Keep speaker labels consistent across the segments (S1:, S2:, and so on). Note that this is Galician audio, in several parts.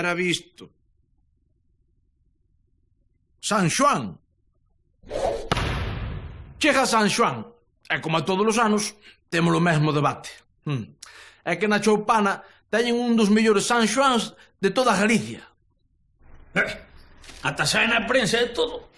S1: era visto. San Xoán. Chega San Xoán, e como a todos os anos, temos o mesmo debate. É que na Choupana teñen un dos mellores San Xoáns de toda Galicia.
S2: Ata sae na prensa e todo.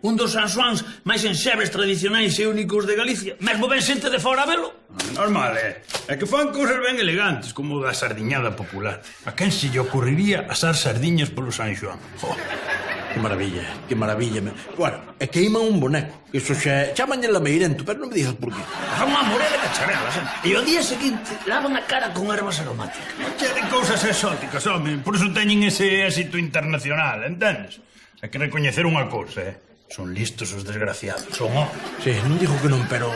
S2: Un dos San Xoáns máis enxebres tradicionais e únicos de Galicia. Mesmo ven xente de fora a velo.
S3: Normal, é que fan cousas ben elegantes, como da sardiñada popular. A quen se lle ocurriría asar sardiñas polo San Xoán?
S1: Que maravilla, que maravilla. Bueno, é que iman un boneco. Iso xa chamanlle lameirento, pero non me digas por qué.
S2: Fan unha morena de charelas, e ao día seguinte lavan a cara con ervas aromáticas.
S3: Queren cousas exóticas, home. Por iso teñen ese éxito internacional, entendes? Hai que recoñecer unha cousa, son listos os desgraciados. Son,
S1: Sí, non digo que non, pero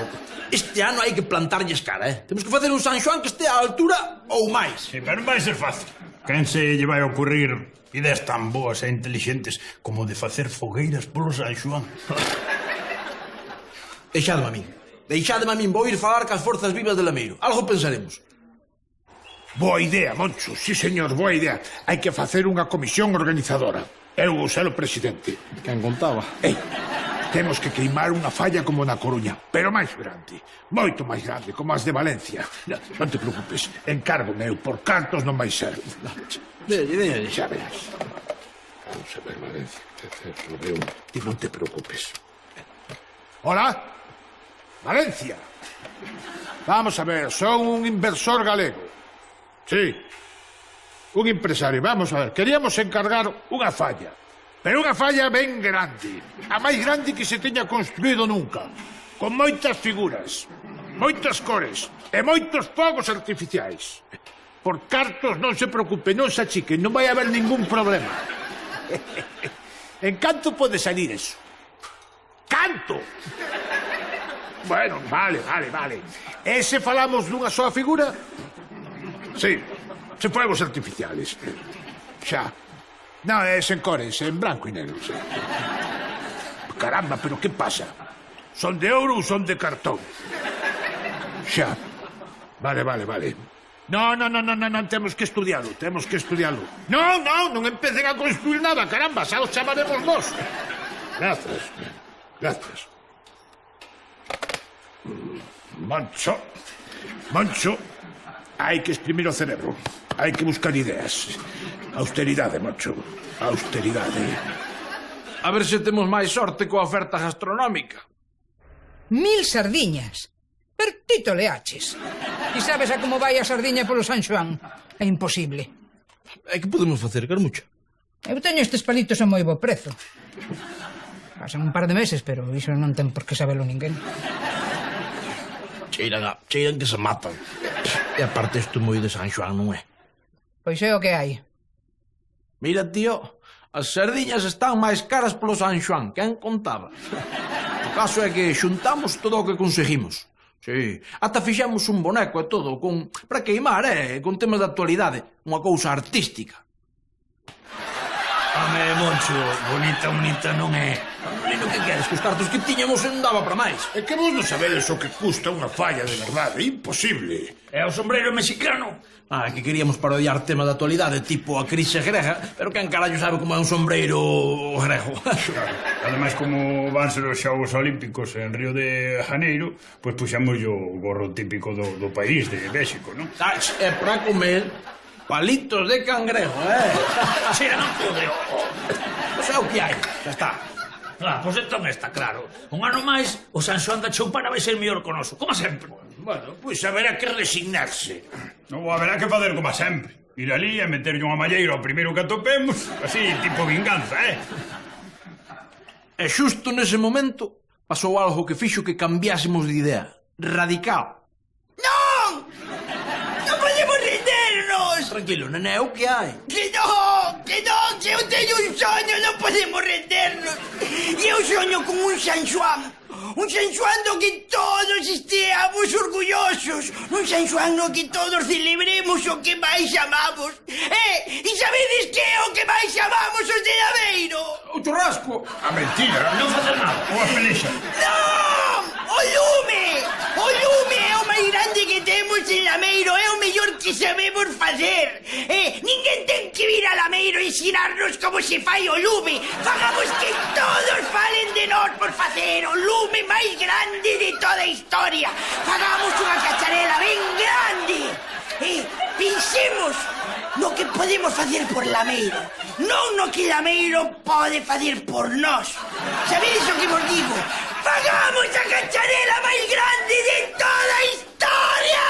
S1: este ano hai que plantarlles cara, Temos que facer un San Xoán que este á altura ou máis.
S3: Sí, pero non vai ser fácil. Quen se lle vai ocurrir ideas tan boas e inteligentes como de facer fogueiras polo San Xoán?
S1: Deixadme a min, vou ir falar cas forzas vivas de Lameiro. Algo pensaremos.
S4: Boa idea, Moncho, sí señor, boa idea. Hai que facer unha comisión organizadora. Eu vou ser o presidente.
S1: Quen contaba?
S4: Temos que queimar unha falla como na Coruña, pero máis grande, moito máis grande, como as de Valencia. Non te preocupes, encargo meu, por cartos non vai ser.
S1: Dele.
S4: Xa verás. Vamos a ver, Valencia, lo veo. Ti non te preocupes. Hola? Valencia. Vamos a ver, son un inversor galego. Sí. Un empresario, vamos a ver. Queríamos encargar unha falla. Pero unha falla ben grande. A máis grande que se teña construído nunca. Con moitas figuras, moitas cores e moitos fogos artificiais. Por cartos non se preocupe, non se achique, non vai haber ningún problema. En canto pode salir eso? Canto? Bueno, vale. E se falamos dunha soa figura? Sí, se fogos artificiales. Xa. Non, é sen cores, en branco e negro, sí. Caramba, pero que pasa? Son de ouro ou son de cartón? Xa. Vale. Non, temos que estudialo. Non empecen a construir nada, caramba, xa os chamaremos nós. Gracias. Moncho, hai que exprimir o cerebro. Hai que buscar ideas. Austeridade, Moncho. Austeridade.
S1: A ver se temos máis sorte coa oferta gastronómica.
S5: 1000 sardiñas. Pero ti toleaches. E sabes a como vai a sardiña polo San Xoán? É imposible.
S1: E que podemos facer, Carmucha?
S5: Eu teño estes palitos a moi bo prezo. Pasan un par de meses, pero iso non ten por que sabelo ninguén.
S1: Cheiran que se matan. E aparte isto moi de San Xoán, non é?
S5: Pois é o que hai.
S1: Mira, tío, as sardiñas están máis caras polo San Xoán. Quen contaba? O caso é que xuntamos todo o que conseguimos. Sí, ata fixemos un boneco e todo, para queimar, con temas de actualidade. Unha cousa artística.
S2: Home, Moncho, bonita non é.
S1: Menino, que queres? Que os cartos que tiñamos non daba para máis.
S4: É que vos non sabedes o que custa unha falla de verdade. Imposible.
S2: É o sombreiro mexicano.
S1: Que queríamos parodiar temas de actualidade, tipo a crise grega, pero quen carallo sabe como é un sombreiro grego?
S3: Ademais, como van ser os Xogos Olímpicos en Río de Janeiro, pois puxamos o gorro típico do país, de México, non?
S1: É para comer palitos de cangrejo,
S2: Si, non pode.
S1: Pois é o que hai, xa está.
S2: Pois entón está claro. Un ano máis, o San Xoán da Choupana vai ser mellor con noso, como sempre.
S4: Bueno, pois haberá que resignarse.
S3: Non haberá que fazer como sempre. Ir ali e meterlle unha malleira ao primeiro que atopemos, así, tipo vinganza,
S1: E xusto nese momento pasou algo que fixo que cambiásemos de idea. Radical.
S6: Non! Non podemos rendernos!
S1: Tranquilo, nene, o que hai?
S6: Que non! Se eu teño un soño, non podemos rendernos! E eu soño con un San Xoán. Un San Xoán do que todos esteamos orgullosos. Un San Xoán no que todos celebremos o que máis amamos. E sabedes que é o que máis amamos os de Lameiro?
S1: O churrasco.
S4: A mentira.
S2: Non facer nada.
S3: Ou a pelexa.
S6: Non! O lume! O lume é o máis grande que temos en Lameiro. É o mellor que que sabemos facer. Ninguén ten que vir a Lameiro e ensinarnos como se fai o lume. Fagamos que todos falen de nós por facer o lume máis grande de toda a historia. Fagamos unha cacharela ben grande. Pensemos no que podemos facer por Lameiro, non no que Lameiro pode facer por nós. Sabedes o que vos digo? Fagamos a cacharela máis grande de toda a historia!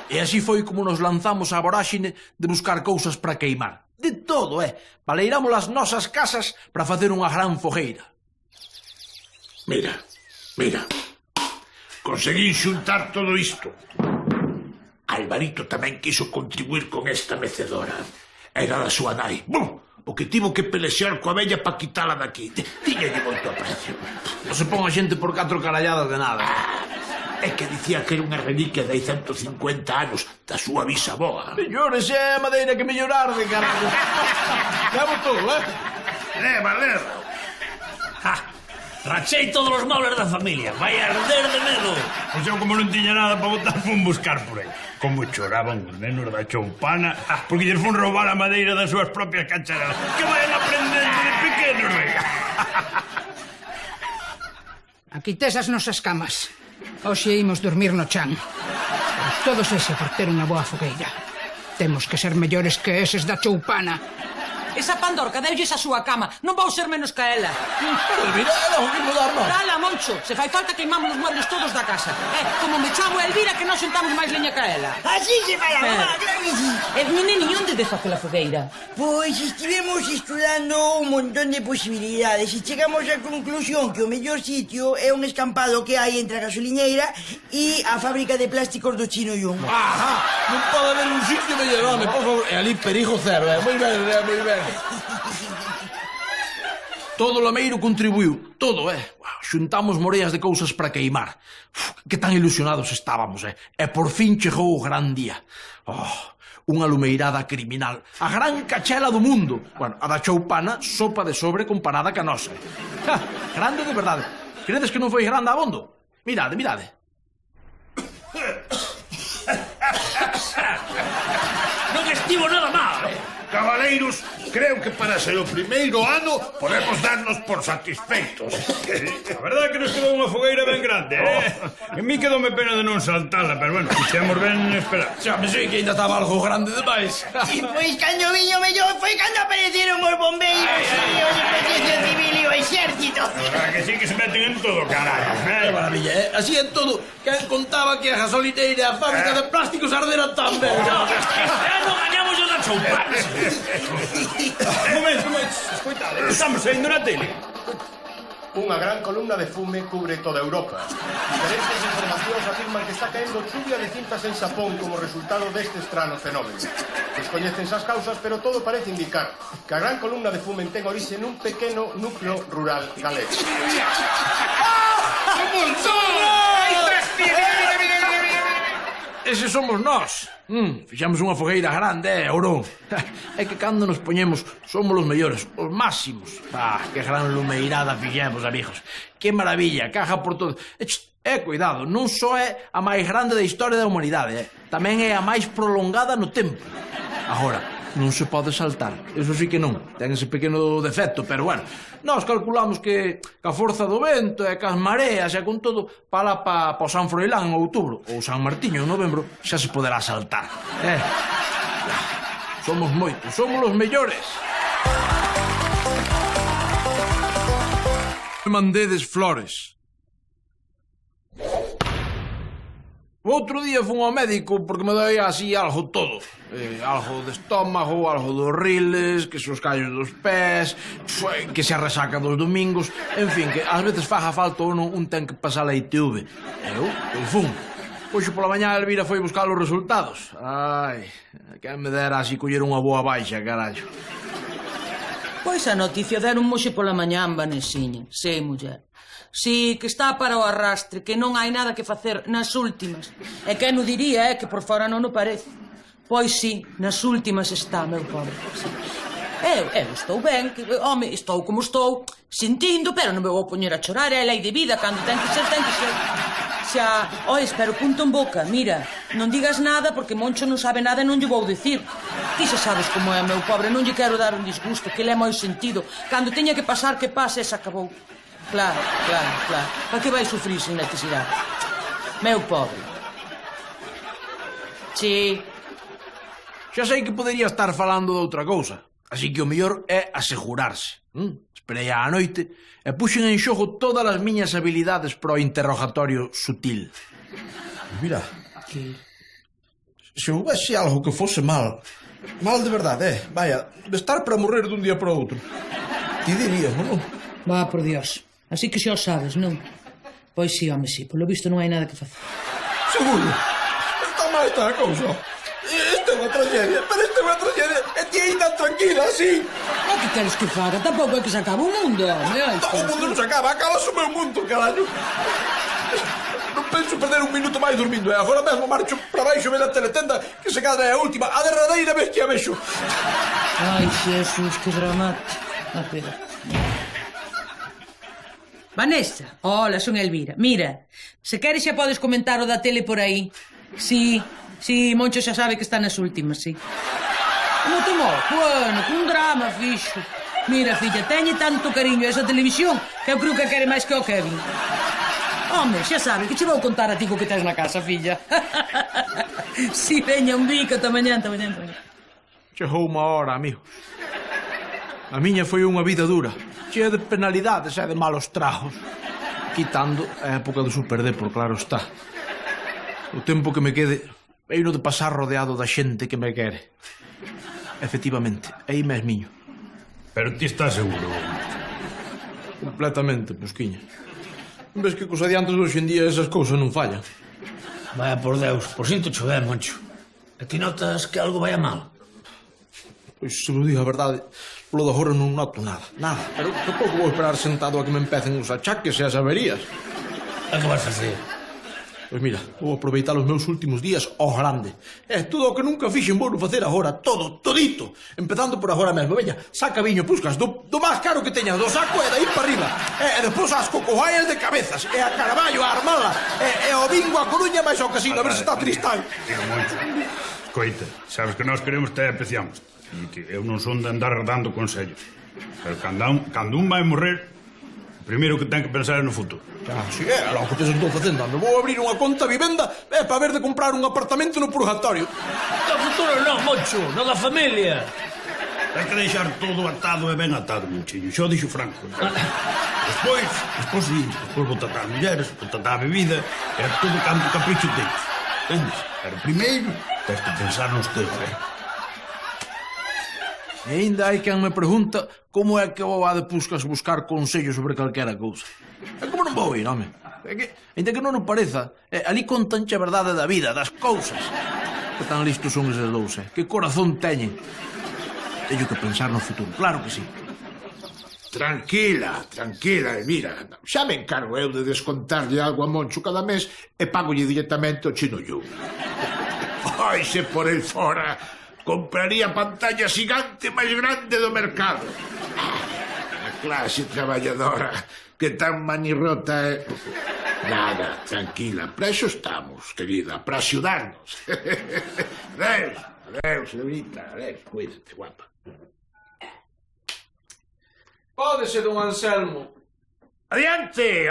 S1: E así foi como nos lanzamos á voráxine de buscar cousas para queimar. De todo, Baleiramos as nosas casas para facer unha gran fogueira.
S4: Mira. Conseguí xuntar todo isto. Alvarito tamén quiso contribuir con esta mecedora. Era da súa nai. O que tivo que pelexear coa vella para quitala daqui. Tíñalle moito aprecio.
S1: Non se pon a xente por 4 caralladas de nada.
S4: É que dicía que era unha reliquia de hai 150 anos da súa bisaboa.
S1: Mellores é a madeira que mellorar de caralho. Levo todo,
S4: Leva.
S2: Rachei todos os mobles da familia. Vai arder de medo.
S3: Pois eu, como non tiña nada para botar, fun buscar por aí. Como choraban os nenos da choupana porque lles fun roubar a madeira das súas propias cacharelas. Que vayan aprendendo de pequenos,
S5: Aquí tes as nosas camas. Hoxe imos dormir no chan. Todo ese por ter unha boa fogueira. Temos que ser mellores que eses da choupana.
S7: Esa pandorca deulles a súa cama. Non vou ser menos que ela.
S1: Pero Elvira, non que mudarnos.
S7: Dala, Moncho. Se fai falta queimamos os muebles todos da casa. Como me chamo Elvira que non xuntamos máis leña que ela.
S6: Así se fai a mamá, claro que sí.
S7: Neni, onde de facer a fogueira?
S6: Pois estivemos estudando un montón de posibilidades e chegamos á conclusión que o mellor sitio é un escampado que hai entre a gasoliñeira e a fábrica de plásticos do Chino Yun.
S1: Non pode haber un sitio mellor, home, por favor. E ali perigo cero, moi ben. Todo o Lameiro contribuiu, todo, Xuntamos moreas de cousas para queimar. Que tan ilusionados estábamos, E por fin chegou o gran día. Unha lumeirada criminal. A gran cachela do mundo. Bueno, a da choupana, sopa de sobre comparada ca nosa. Grande de verdade. Credes que non foi grande abondo? Mirade.
S2: Non estivo nada mal.
S4: Cabaleiros, creo que para ser o primeiro ano podemos darnos por satisfeitos.
S3: A verdade é que nos quedou unha fogueira ben grande, En mí quedoume pena de non saltala, pero bueno, fixemos ben esperar.
S1: Xa me sei que ainda estaba algo grande demais.
S6: E pois cando viño mellor foi cando apareceron os bombeiros e os de protección civil e o exército.
S3: A verdade que sí que se meten en todo, carallo.
S1: Que maravilla, Así en todo, quen contaba que a gasolineira e a fábrica de plásticos arderan tan ben.
S2: Non gañamos o da choupana.
S3: Un momento, escoitade, estamos saindo na tele.
S8: Unha gran columna de fume cubre toda Europa. Diferentes informacións afirman que está caendo chuvia de cintas en Xapón como resultado deste estrano fenómeno. Descoñécense as causas, pero todo parece indicar que a gran columna de fume ten orixe nun pequeno núcleo rural galego.
S1: Ese somos nós. Fixamos unha fogueira grande, Ourón. É que cando nos poñemos somos os mellores, os máximos. Que gran lumeirada fixemos, amigos. Que maravilla, caja por todo. Cuidado, non só é a máis grande da historia da humanidade, tamén é a máis prolongada no tempo. Agora, non se pode saltar. Eso sí que non. Ten ese pequeno defecto, pero bueno. Nós calculamos que ca forza do vento e cas mareas e con todo para o San Froilán en outubro ou San Martiño en novembro xa se poderá saltar. Somos moitos, somos os mellores. Mandedes flores. O outro día fun ao médico porque me doía así algo todo. Algo de estómago, algo dos riles, que se os callos dos pés, que se a resaca dos domingos. En fin, que ás veces faga falta un ten que pasar a ITV. Eu fun. Hoxe pola mañá Elvira foi buscar os resultados. Ai, que me dera así coller unha boa baixa, carallo.
S7: Pois a noticia deron hoxe pola mañá, Vanesiña. Sei, muller. Si, que está para o arrastre, que non hai nada que facer nas últimas. E que non diría, que por fora non o parece. Pois si, nas últimas está, meu pobre. Eu estou ben, home, estou como estou, sentindo, pero non me vou poñer a chorar, é a lei de vida, cando ten que ser, ten que ser. Xa, espero punto en boca, mira, non digas nada porque Moncho non sabe nada e non lle vou dicir. Ti xa sabes como é, meu pobre, non lle quero dar un disgusto, que ele é moi sentido. Cando teña que pasar, que pase, se acabou. Claro. Para que vai sufrir sin necesidade? Meu pobre. Sí.
S1: Xa sei que podería estar falando de outra cousa, así que o mellor é asegurarse. Esperei á noite e puxen en xogo todas as miñas habilidades para o interrogatorio sutil. Mira, se houvese algo que fose mal de verdade, vaya, de estar para morrer dun día para outro, ti dirías, non?
S7: Va, por Dios. Así que xa o sabes, non? Pois sí, home, sí. Polo visto non hai nada que facer.
S1: Seguro. Está mal esta cousa. Isto é unha tragedia, pero isto é unha tragedia. E ti ainda tranquila, así.
S7: O que queres que faga? Tampouco é que se acabe o mundo, home.
S1: O mundo non se acaba, acabas o meu mundo, carallo. Non penso perder un minuto máis dormindo, e agora mesmo marcho para baixo ver a teletenda, que se cadra é a última, a derradeira vez que a vexo.
S7: Ai, Xesús, que dramático. Espera. Vanessa, hola, son Elvira. Mira, se queres xa podes comentar o da tele por aí. Sí, Moncho xa sabe que está nas últimas, sí. Como tomou? Bueno, cun drama, fixo. Mira, filla, teñe tanto cariño a esa televisión que eu creo que quere máis que o Kevin. Home, xa sabe, que che vou contar a ti co que tens na casa, filla. Si, veña un bico, ata mañá.
S1: Chegou unha hora, amigos. A miña foi unha vida dura, chea de penalidades e de malos tragos, quitando a época do Super Depor, claro está. O tempo que me quede veino de pasar rodeado da xente que me quere. Efectivamente, aí mesmiño.
S3: Pero ti estás seguro?
S1: Completamente, Posquiña. Ves que cos adiantos hoxe en día esas cousas non fallan.
S2: Vaya por Deus, por sinto chover, Moncho. E ti notas que algo vai a mal?
S1: Pois, se vos digo a verdade, polo de agora non noto nada. Pero tampouco vou esperar sentado a que me empecen os achaques e as averías.
S2: E que vas facer?
S1: Pois mira, vou aproveitar os meus últimos días ao grande. Todo o que nunca fixen vou facer agora, todo, todito. Empezando por agora mesmo, veña, saca viño, puscas, do máis caro que teñas, do saco e daí para arriba. E despois as cocoaias de cabezas, e a Carballo, a Armala, e o bingo, a Coruña, máis ao casino, a ver se está Tristán.
S3: Tío Moncho, coita, sabes que nós queremos te apreciamos. E que eu non son de andar dando consellos. Pero cando un vai morrer, o primeiro que ten que pensar é no futuro.
S1: Si é, lo que te estou facendo. Me vou abrir unha conta vivenda para ver de comprar un apartamento no purgatorio.
S2: No futuro non, Moncho, no da familia.
S3: Hai que deixar todo atado e ben atado, Monchiño. Xo dixo Franco. Despois vou tratar as mulleres, vou tratar a bebida, e todo canto capricho teño. Entendes? Pero primeiro, tens que pensar nos teus,
S1: E ainda hai quen me pregunta como é que vou a de Puscas buscar consellos sobre calquera cousa. E como non vou ir, home? É que, ainda que non o pareza, ali contanche a verdade da vida, das cousas. Que tan listos son eses dous, Que corazón teñen. Teño que pensar no futuro, claro que sí.
S4: Tranquila, Elvira. Xa me encargo eu de descontarlle algo a Moncho cada mes e pagolle directamente o chino yo. Ai, se por el fora, compraría a pantalla xigante máis grande do mercado. A clase traballadora que tan manirrota é... Nada, tranquila, para eso estamos, querida, para axudarnos. Adeus, Elvita, adeus, cuídate, guapa.
S1: Pódese, don Anselmo.
S4: Adiante,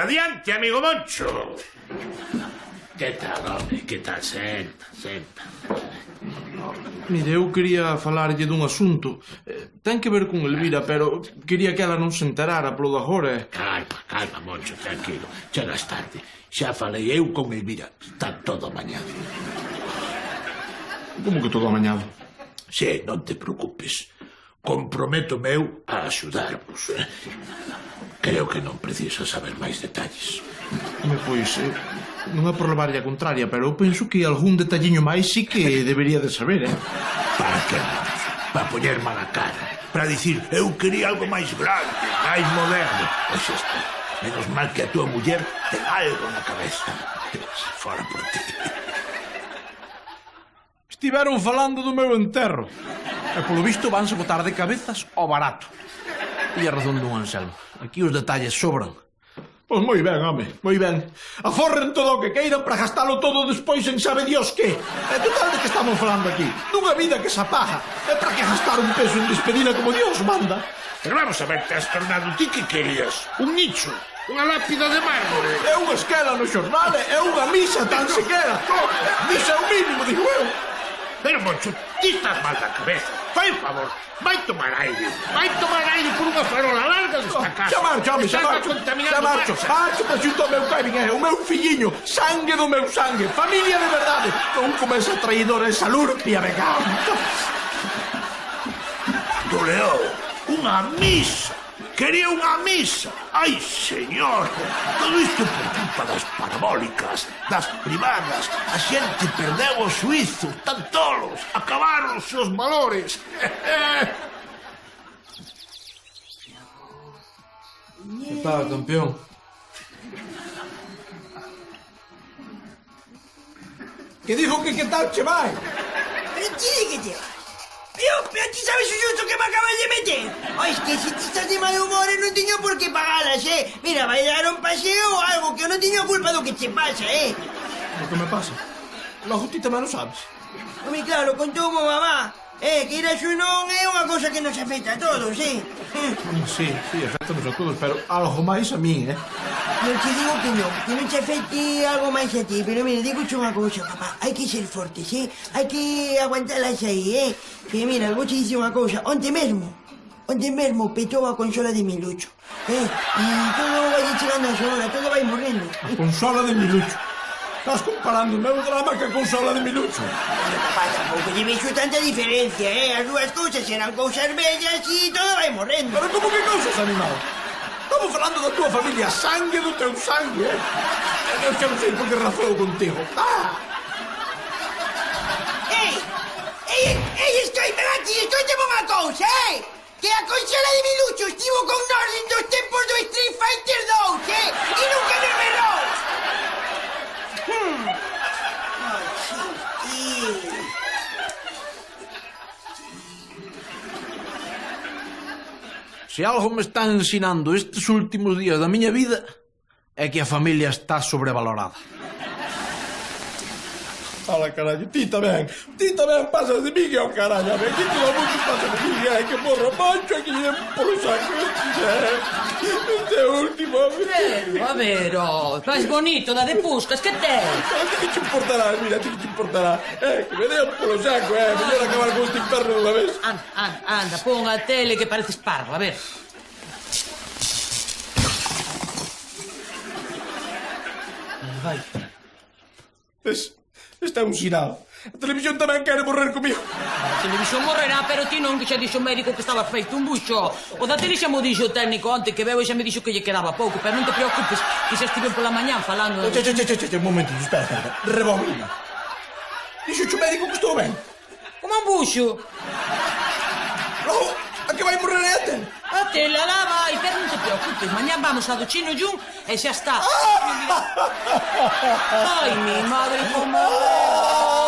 S4: amigo Moncho. Que tal, home, que tal? Senta.
S1: Mire, eu quería falarlle dun asunto. Ten que ver con Elvira, pero quería que ela non se enterara polo de agora.
S4: Calma, Moncho, tranquilo. Chegas tarde. Xa falei eu con Elvira. Está todo amañado.
S1: Como que todo amañado?
S4: Sí, non te preocupes. Comprométome eu a axudarvos. Creo que non precisa saber máis detalles.
S1: Pois, non é por levarlle a contraria, pero eu penso que algún detalliño máis sí que debería de saber,
S4: Para que, Moncho? Para poñer mala cara. Para dicir, eu quería algo máis grande, máis moderno. Pois está. Menos mal que a tua muller ten algo na cabeza. Fora por ti.
S1: Estiveron falando do meu enterro. E polo visto vanse botar de cabezas ao barato. E a razón dun Anselmo. Aquí os detalles sobran. Pois moi ben, home, moi ben. Aforren todo o que queiran para gastalo todo despois en sabe Dios que. É total de que estamos falando aquí. Dunha vida que se apaga. É para que gastar un peso en despedida como Dios manda.
S4: Pero vamos a ver, Trastornado, ti que querías? Un nicho? Unha lápida de mármore?
S1: É unha esquela no xornal, é unha misa tan sequera. Misa é o mínimo, digo eu.
S4: Pero, Moncho, ti estás mal da cabeza. Fai un favor, vai tomar aire. Vai tomar aire por unha farola larga desta casa.
S1: Xa marcho, home, xa marcho. Xa marcho, marcho para xunto ao meu Kevin, o meu filliño, sangue do meu sangue, familia de verdade. Non como esa traidora, esa lurpia vegana.
S4: Do León, unha misa. Quería unha misa. Ai, señor, todo isto por culpa das parabólicas, das privadas. A xente perdeu o suizo, tan tolos, acabaron os seus valores.
S1: Que tal, campeón? Que dijo que tal che vai?
S6: Pero ti que te vas. Pero ti sabes o susto que me acabas de meter. Oh, es que si ti estás de mal humor non teño por que pagalas, Mira, vai dar un paseo ou algo que eu non teño culpa do que che pasa,
S1: O que me pasa? Logo ti tamén o sabes.
S6: Home, claro, contou mo mamá. Que ir a xo non é unha cosa que nos afecta a todos,
S1: Sí, afectanos a todos, pero algo máis a min,
S6: Non te digo que non te afecte algo máis a ti, pero mira, digo unha cousa, papá, hai que ser fortes, hai que aguantalas aí, Que mira, vou te dizer unha cousa, onte mesmo petou a consola de Milucho, E todo vai chegando a súa hora, todo vai morrendo.
S1: A consola de Milucho. Estás comparando o meu drama ca consola de Milucho.
S6: Pero, papá, tampouco lle vexo tanta diferencia, As dúas cousas serán cousas bellas e todo vai morrendo.
S1: Pero como que cousas, animal? Estamos falando da tua familia, sangue do teu sangue, Eu xa non sei por que razón contigo.
S6: Escoitame unha cousa, Que a consola de Milucho estivo con nós en dos tempos do Street Fighter 2, E nunca nos berrou.
S1: Se algo me están ensinando estes últimos días da miña vida é que a familia está sobrevalorada. Ala, carallo, ti tamén pasas de mí que ao carallo, aquí todo o mundo pasa de mí, que morro Moncho, aquí por o saco, este último.
S7: A ver, máis bonito da de Puscas, que tes?
S1: Ti que te importará, mira, ti que te importará, que me dean polo saco, mellor acabar con este inferno dunha vez.
S7: Anda, pon a tele que pareces parvo, a ver.
S1: Vai. Este é un sinal. A televisión tamén quere morrer comigo.
S7: A televisión morrerá, pero ti non, que xa dixo o médico que estaba feito un buxo. O da tele xa mo dixo o técnico onte que veu e xa me dixo que lle quedaba pouco, pero non te preocupes, que xa estive pola mañán falando...
S1: Un momentito, espera. Rebobina. Dixo o médico que estou ben.
S7: Como un buxo.
S1: Logo, a que vai morrer é a tele?
S7: A tele, alá vai, pero non te preocupes, mañán vamos a do Chino Jun e xa está. Ai, mi madre, como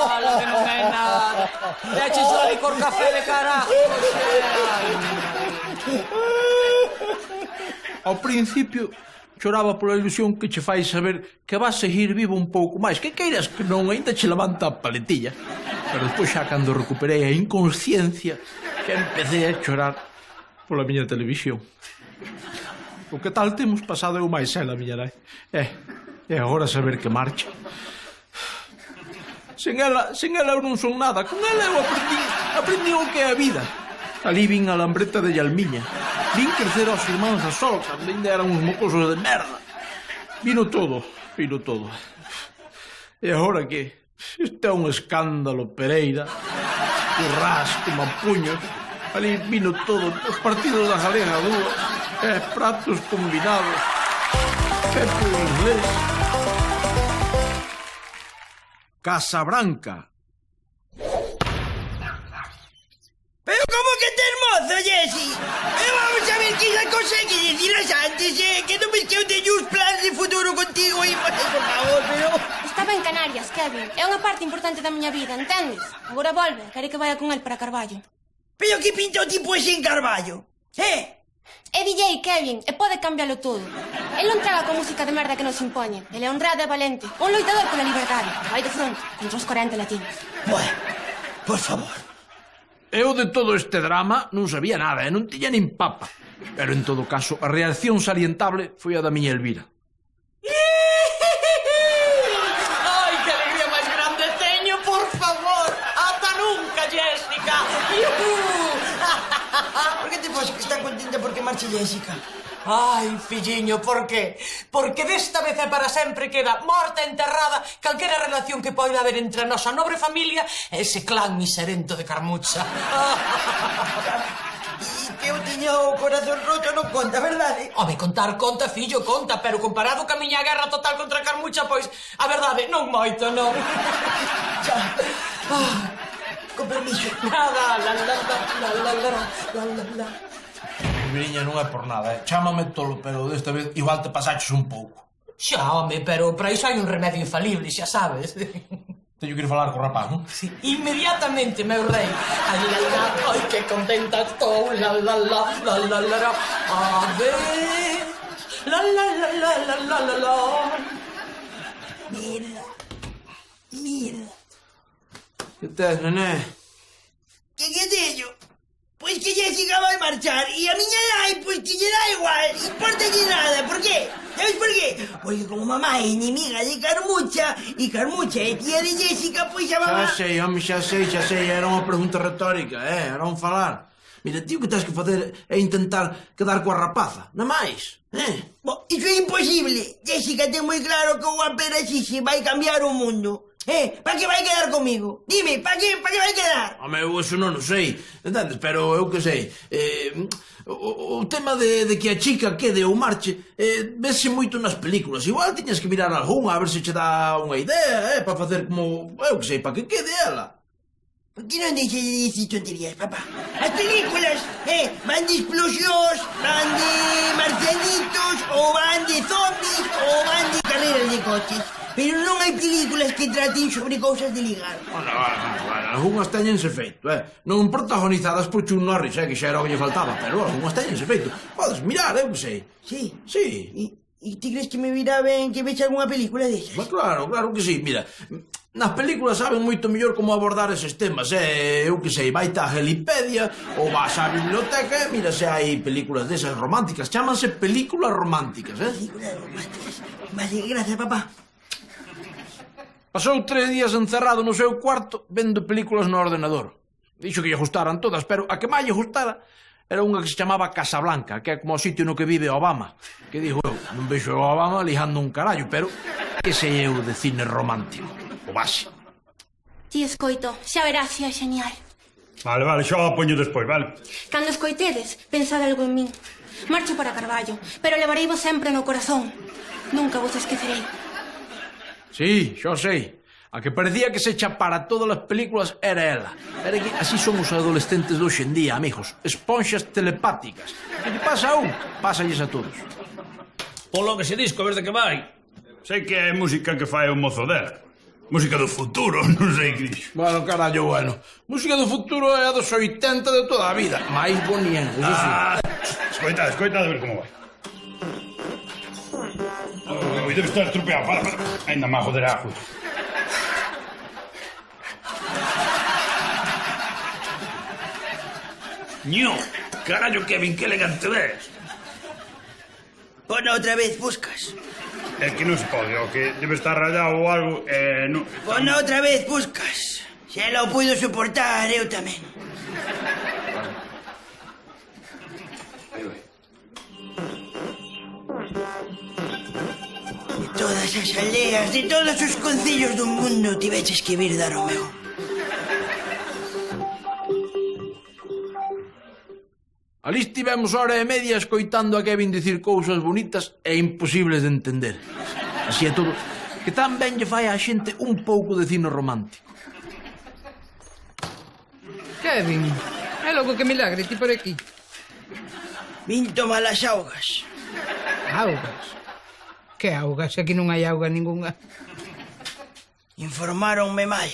S7: ala, que non é nada. Leche só licor café de carajo.
S1: Ao principio choraba pola ilusión que che fai saber que vas seguir vivo un pouco máis, que queiras que non, ainda che levanta a paletilla. Pero despois xa cando recuperei a inconsciencia que empecé a chorar pola miña televisión. O que tal temos pasado eu máis ela, miña nai. E agora saber que marcha. Sen ela eu non son nada. Con ela eu aprendi o que é a vida. Ali vin a lambreta de Yalmiña. Vin crecer aos irmáns a Sol, cando ainda eran uns mocosos de merda. Vino todo. E agora que? Este é un escándalo, Pereira. Currás, como a puños. Ali vino todo. Os partidos da Galega 2. Pratos combinados. Pepe inglés. Casa Branca.
S6: Pero como que te hermoso, Jessy. Pero vamos a ver que esa cosa hay que decirlas antes, Que non ves que eu teño uns plans de futuro contigo e por favor, pero...
S9: Estaba en Canarias, Kevin. É unha parte importante da miña vida, entendes? Agora volve, quere que vaya con el para Carballo.
S6: Pero que pinta o tipo ese en Carballo?
S9: É DJ Kevin e pode cambiarlo todo. El non traga con música de merda que nos impoñen. El é honrado e valente. Un loitador pola liberdade. Vai de fronte contra os 40 latinos.
S6: Bueno, por favor.
S1: Eu de todo este drama non sabía nada e non tiña nin papa. Pero en todo caso, a reacción salientable foi a da miña Elvira.
S7: Ai, que alegría máis grande teño, por favor. Ata nunca, Jessica.
S6: Por que te fos que está contenta porque marche Jessica?
S7: Ai, filliño, por qué? Porque desta vez e para sempre queda morta e enterrada calquera relación que poida haber entre a nosa nobre familia e ese clan miserento de Carmucha.
S6: E que eu tiña o corazón roto non conta, verdade?
S7: Home, contar conta, fillo, conta, pero comparado ca miña guerra total contra Carmucha, pois, a verdade, non moito, non.
S6: Con permiso.
S7: Nada, la.
S1: Elviriña, non é por nada, Chámame tolo, pero desta vez igual te pasaches un pouco.
S7: Xa, home, pero para iso hai un remedio infalible, xa sabes.
S1: Teño que ir falar co rapaz, non?
S7: Sí, inmediatamente, meu rei. Ai, ai, que contenta estou. A ver. La.
S6: Mira.
S1: Que tes, nené?
S6: Que teño? Pois que Jessica vai marchar e a miña nai, pois que lle dá igual, importalle nada, por qué? Sabes por qué? Porque como mamá é inimiga de Carmucha e Carmucha é tía de Jessica, pois a mamá...
S1: Xa sei, home, xa sei, era unha pregunta retórica, era un falar. Mira, tío, que tens que facer é intentar quedar coa rapaza, non máis,
S6: Bo, iso é imposible. Jessica ten moi claro que o guapera Xixi vai cambiar o mundo. Pa que vai quedar comigo? Dime, pa que vai quedar?
S1: Home, eu eso non o sei, entendes? Pero eu que sei, o tema de que a chica quede ou marche, vese moito nas películas. Igual tiñas que mirar algunha, a ver se che dá unha idea, para facer como, eu que sei, para que quede ela.
S6: Por que non deixe de dicir tonterías, papá? As películas, van de explosións, van de marcianitos, ou van de zombies, ou van de carreras de coches. Pero non hai películas que traten sobre cousas de ligar.
S1: Bueno, algunhas teñense feito, non protagonizadas por Chuck Norris, que xa era o que lle faltaba, pero algunhas teñense feito. Podes mirar, eu que sei.
S6: Sí?
S1: Sí.
S6: E ti crees que me virá ben que vexe algunha película desas?
S1: Mas claro que sí, mira. Nas películas saben moito mellor como abordar eses temas, eu que sei, vai a Gelipedia ou vas á biblioteca e mira se hai películas desas románticas, chámanse películas románticas,
S6: Películas románticas. Vale, gracias, papá.
S1: Pasou 3 días encerrado no seu cuarto vendo películas no ordenador. Dixo que lle gustaran todas, pero a que máis lle gustara era unha que se chamaba Casablanca, que é como o sitio no que vive Obama. Que digo eu, non vexo a Obama lijando un carallo, pero que sei eu de cine romántico, o base.
S9: Ti escoito, xa verás se é genial.
S3: Vale, xa o poño despois, vale?
S9: Cando escoitedes, pensad algo en min. Marcho para Carballo, pero levareivos sempre no corazón. Nunca vos esquecerei.
S1: Sí, xa sei. A que parecía que se echa para todas as películas era ela. Era que así son os adolescentes de hoxe en día, amigos. Esponxas telepáticas. Que lle pasa a un, pásalles a todos.
S2: Polo que se disco, a ver de que vai.
S3: Sei que é música que fai o mozo dela. Música do futuro, non sei que dixo.
S1: Bueno, carallo, bueno. Música do futuro é a dos 80 de toda a vida. Mais bonien, eso sí.
S3: Escoita, a ver como vai. Ui, debe estar estropeado, para. Ainda má joderá.
S2: Ño, carallo, Kevin, que elegante ves.
S6: Pon outra vez, buscas.
S3: É que non se pode, o que debe estar rayado ou algo, non...
S6: Pon outra vez, buscas. Xa lo puido soportar, eu tamén. De todas as aldeas, de todos os concellos do mundo, tiveches que vir dar o meu.
S1: Ali estivemos hora e media escoitando a Kevin dicir cousas bonitas e imposibles de entender. Así é todo, que tan ben lle fai á xente un pouco de cine romántico.
S5: Kevin, é logo que milagre ti por aquí.
S6: Vin tomar as augas.
S5: Augas? Que augas? Aquí non hai auga ningunha.
S6: Informáronme mal.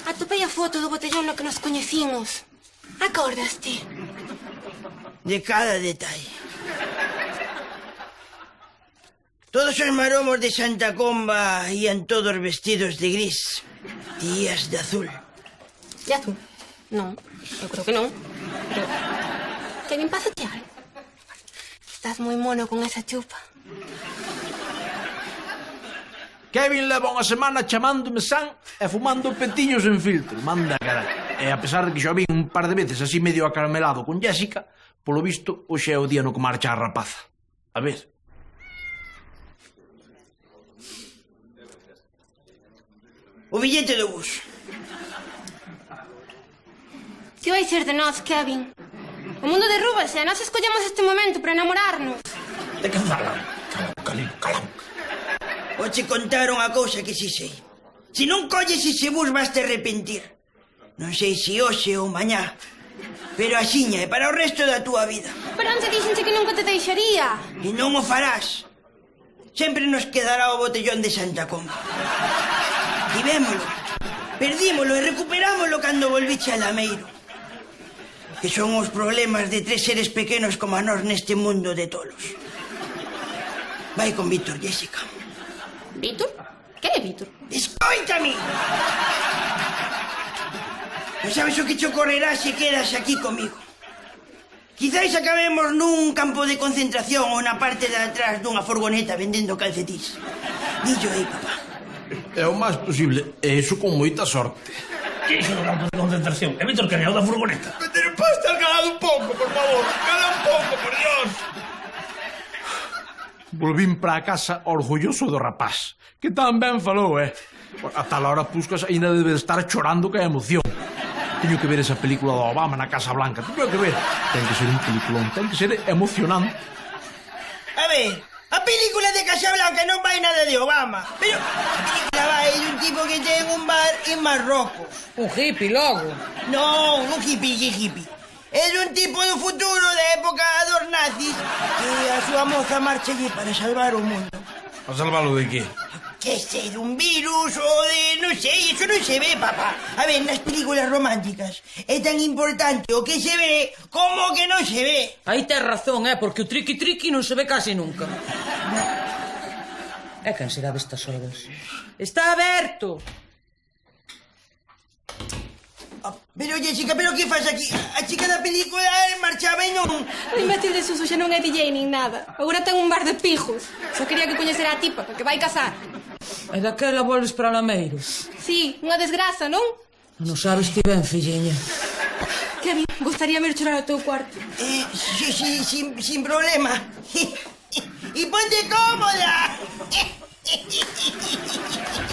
S9: Atopei hai a foto do botellón no que nos coñecimos. Acordaste?
S6: De cada detalle. Todos os maromos de Santa Comba ían todos vestidos de gris. Tías de azul.
S9: De azul? Non, eu creo que non. Pero... Kevin, pásate algo. Estás moi mono con esa chupa.
S1: Kevin leva unha semana chamándome San e fumando petiños en filtro. Manda carai. E a pesar de que xa vi un par de veces así medio acaramelado con Jessica, polo visto, hoxe é o día no que marcha a rapaza. A ver.
S6: O billete do bus.
S9: Que vai ser de nós, Kevin? O mundo derrúbase e nós escollemos este momento para enamorarnos.
S2: De que falan? Calán.
S6: Vou che contar unha cousa que si sei. Se non colles ese bus vas te arrepentir. Non sei se hoxe ou mañá, pero axiña é para o resto da túa vida.
S9: Pero antes dixenche que nunca te deixaría.
S6: E non o farás. Sempre nos quedará o botellón de Santa Comba. Tivémolo, perdímolo e recuperámolo cando volviche a Lameiro. Que son os problemas de tres seres pequenos como a nós neste mundo de tolos. Vai con Víctor, Jessica.
S9: Víctor? Que é Víctor?
S6: Escoítame! Non sabes o que te ocorrerá se quedas aquí comigo. Quizais acabemos nun campo de concentración ou na parte de atrás dunha furgoneta vendendo calcetís. Dillo aí, papá.
S1: É o máis posible, e iso con moita sorte.
S2: Que iso do campo de concentración? É Víctor Cañao da furgoneta.
S4: Pero pode estar calado un pouco, por favor. Cala un pouco, por Dios.
S1: Volvín para a casa orgulloso do rapaz, que tan ben falou, A tal hora Puscas ainda debe de estar chorando que a emoción. Teño que ver esa película do Obama na Casa Blanca. Teño que ver. Ten que ser un peliculón, ten que ser emocionante.
S6: A ver, a película de Casablanca non vai nada de Obama. Pero a película vai de un tipo que ten un bar en Marrocos.
S7: Un hippie, logo.
S6: Non, un hippie, que hippie. É un tipo do futuro da época dos nazis que a súa moza marchalle para salvar o mundo.
S1: A salvalo de qué?
S6: Que sei, dun virus ou de... non sei, iso non se ve, papá. A ver, nas películas románticas é tan importante o que se ve como o que non se ve.
S7: Aí tes razón, porque o triqui-triqui non se ve casi nunca. É quen será destas horas? Está aberto!
S6: Pero, Jessica, pero que faz aquí? A chica da película marchaba e non...
S9: O imbécil de Suso xa non é DJ nin nada. Agora ten un bar de pijos. Só quería que coñecera a tipa, porque vai casar.
S7: E daquela volves para Lameiro?
S9: Sí, unha desgraza, non?
S7: Non sabes ti ben, filliña.
S9: Kevin, gustaríame ir chorar ao teu cuarto.
S6: Sí, sin problema. E ponte cómoda.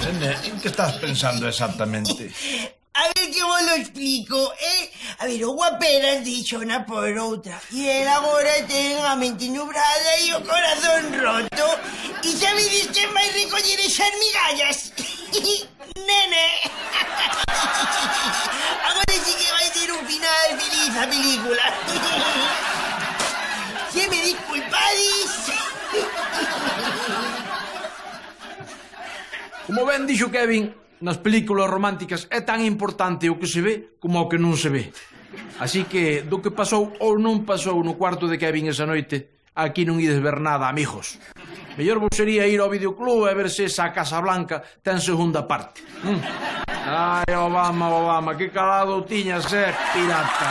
S1: Nene, en que estás pensando exactamente?
S6: A ver que vos lo explico, A ver, o guaperas dixo unha por outra. E el agora ten a mente nubrada e o corazón roto. E sabedes quen vai recoller esas migallas? Nene. Agora sí que vai ter un final feliz a película. Se me disculpadis.
S1: Como ben dixo Kevin, nas películas románticas é tan importante o que se ve como o que non se ve. Así que, do que pasou ou non pasou no cuarto de Kevin esa noite, aquí non ides ver nada, amigos. Mellor vos sería ir ao videoclub e ver se esa Casa Blanca ten segunda parte. Ai, Obama, que calado tiñas, pirata.